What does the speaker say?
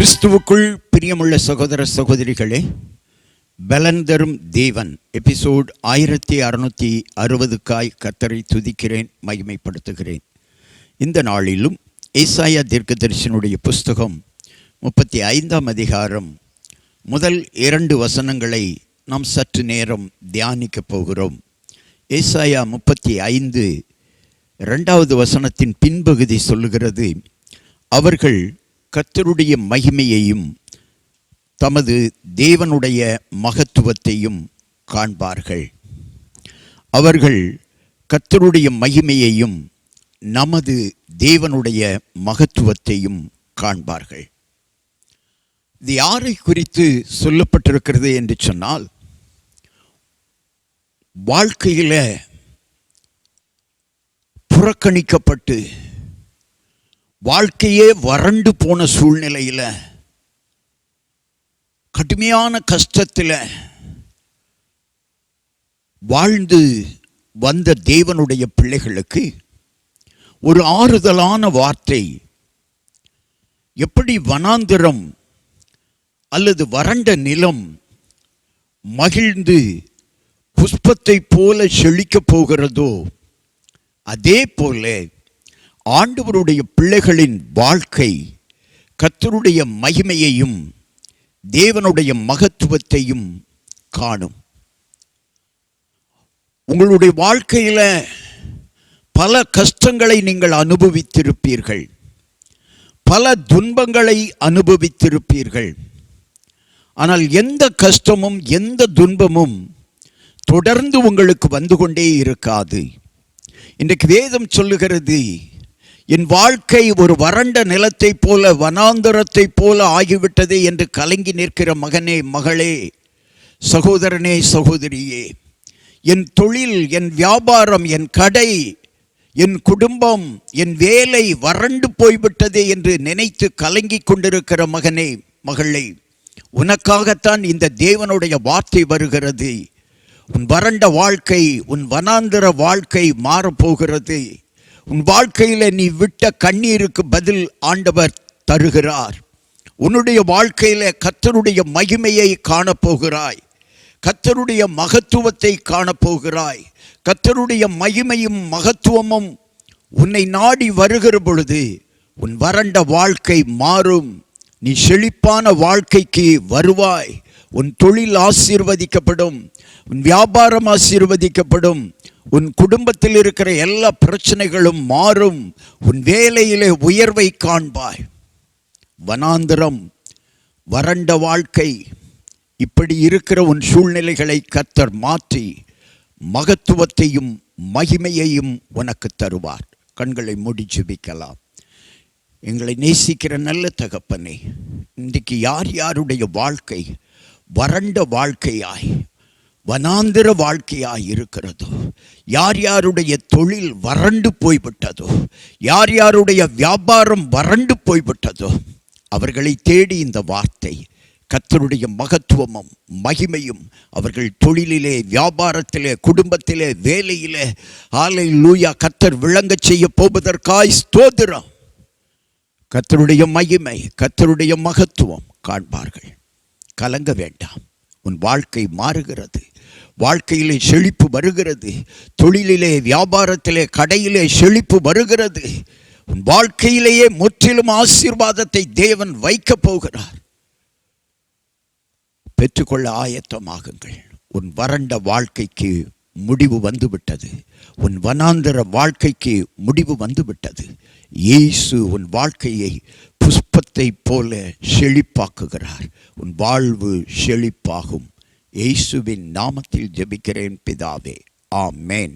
கிறிஸ்துவுக்குள் பிரியமுள்ள சகோதர சகோதரிகளே, பலன் தரும் தேவன் எபிசோட் 1660க்காய் கர்த்தரை துதிக்கிறேன், மகிமைப்படுத்துகிறேன். இந்த நாளிலும் ஏசாயா தீர்க்கதரிசனுடைய புஸ்தகம் 35ஆம் அதிகாரம் முதல் 2 வசனங்களை நாம் சற்று நேரம் தியானிக்கப் போகிறோம். ஏசாயா 35 2வது வசனத்தின் பின்பகுதி சொல்லுகிறது, அவர்கள் கர்த்தருடைய மகிமையையும் தமது தேவனுடைய மகத்துவத்தையும் காண்பார்கள். அவர்கள் கர்த்தருடைய மகிமையையும் நமது தேவனுடைய மகத்துவத்தையும் காண்பார்கள். இது யாரை குறித்து சொல்லப்பட்டிருக்கிறது என்று சொன்னால், வாழ்க்கையில் புறக்கணிக்கப்பட்டு வாழ்க்கையே வறண்டு போன சூழ்நிலையில், கடுமையான கஷ்டத்தில் வாழ்ந்து வந்த தேவனுடைய பிள்ளைகளுக்கு ஒரு ஆறுதலான வார்த்தை. எப்படி வனாந்திரம் அல்லது வறண்ட நிலம் மகிழ்ந்து புஷ்பத்தை போல செழிக்கப் போகிறதோ, அதே போல ஆண்டவருடைய பிள்ளைகளின் வாழ்க்கை கர்த்தருடைய மகிமையையும் தேவனுடைய மகத்துவத்தையும் காணும். உங்களுடைய வாழ்க்கையில் பல கஷ்டங்களை நீங்கள் அனுபவித்திருப்பீர்கள், பல துன்பங்களை அனுபவித்திருப்பீர்கள். ஆனால் எந்த கஷ்டமும் எந்த துன்பமும் தொடர்ந்து உங்களுக்கு வந்து கொண்டே இருக்காது. இன்றைக்கு வேதம் சொல்லுகிறது, என் வாழ்க்கை ஒரு வறண்ட நிலத்தை போல வனாந்தரத்தை போல ஆகிவிட்டது என்று கலங்கி நிற்கிற மகனே, மகளே, சகோதரனே, சகோதரியே, என் தொழில், என் வியாபாரம், என் கடை, என் குடும்பம், என் வேலை வறண்டு போய்விட்டதே என்று நினைத்து கலங்கி கொண்டிருக்கிற மகனே, மகளே, உனக்காகத்தான் இந்த தேவனுடைய வார்த்தை வருகிறது. உன் வறண்ட வாழ்க்கை, உன் வனாந்தர வாழ்க்கை மாறப்போகிறது. உன் வாழ்க்கையில் நீ விட்ட கண்ணீருக்கு பதில் ஆண்டவர் தருகிறார். உன்னுடைய வாழ்க்கையில் கர்த்தருடைய மகிமையை காணப்போகிறாய், கர்த்தருடைய மகத்துவத்தை காணப்போகிறாய். கர்த்தருடைய மகிமையும் மகத்துவமும் உன்னை நாடி வருகிற பொழுது உன் வறண்ட வாழ்க்கை மாறும். நீ செழிப்பான வாழ்க்கைக்கு வருவாய். உன் தொழில் ஆசீர்வதிக்கப்படும், உன் வியாபாரம் ஆசீர்வதிக்கப்படும், உன் குடும்பத்தில் இருக்கிற எல்லா பிரச்சனைகளும் மாறும். உன் வேலையிலே உயர்வை காண்பாய். வனாந்திரம், வறண்ட வாழ்க்கை, இப்படி இருக்கிற உன் சூழ்நிலைகளை கர்த்தர் மாற்றி மகத்துவத்தையும் மகிமையையும் உனக்கு தருவார். கண்களை மூடி ஜெபிக்கலாம். எங்களை நேசிக்கிற நல்ல தகப்பனே, இன்றைக்கு யார் யாருடைய வாழ்க்கை வறண்ட வாழ்க்கையாய், வனாந்திர வாழ்க்கையாய் இருக்கிறதோ, யார் யாருடைய தொழில் வறண்டு போய்விட்டதோ, யார் யாருடைய வியாபாரம் வறண்டு போய்விட்டதோ, அவர்களை தேடி இந்த வார்த்தை கர்த்தருடைய மகத்துவமும் மகிமையும் அவர்கள் தொழிலிலே, வியாபாரத்திலே, குடும்பத்திலே, வேலையிலே ஹல்லேலூயா கர்த்தர் விளங்க செய்ய போவதற்காய் ஸ்தோத்திரம். கர்த்தருடைய மகிமை, கர்த்தருடைய மகத்துவம் காண்பார்கள். கலங்க வேண்டாம். உன் வாழ்க்கை மாறுகிறது. வாழ்க்கையிலே செழிப்பு வருகிறது. தொழிலிலே, வியாபாரத்திலே, கடையிலே செழிப்பு வருகிறது. உன் வாழ்க்கையிலேயே முற்றிலும் ஆசீர்வாதத்தை தேவன் வைக்கப் போகிறார். பெற்றுக்கொள்ள ஆயத்தமாகுங்கள். உன் வறண்ட வாழ்க்கைக்கு முடிவு வந்துவிட்டது. உன் வனாந்தர வாழ்க்கைக்கு முடிவு வந்துவிட்டது. இயேசு உன் வாழ்க்கையை புஷ்பத்தை போல செழிப்பாக்குகிறார். உன் வாழ்வு செழிப்பாகும். இயேசுவின் நாமத்தில் ஜெபிக்கிறேன் பிதாவே, ஆமென்.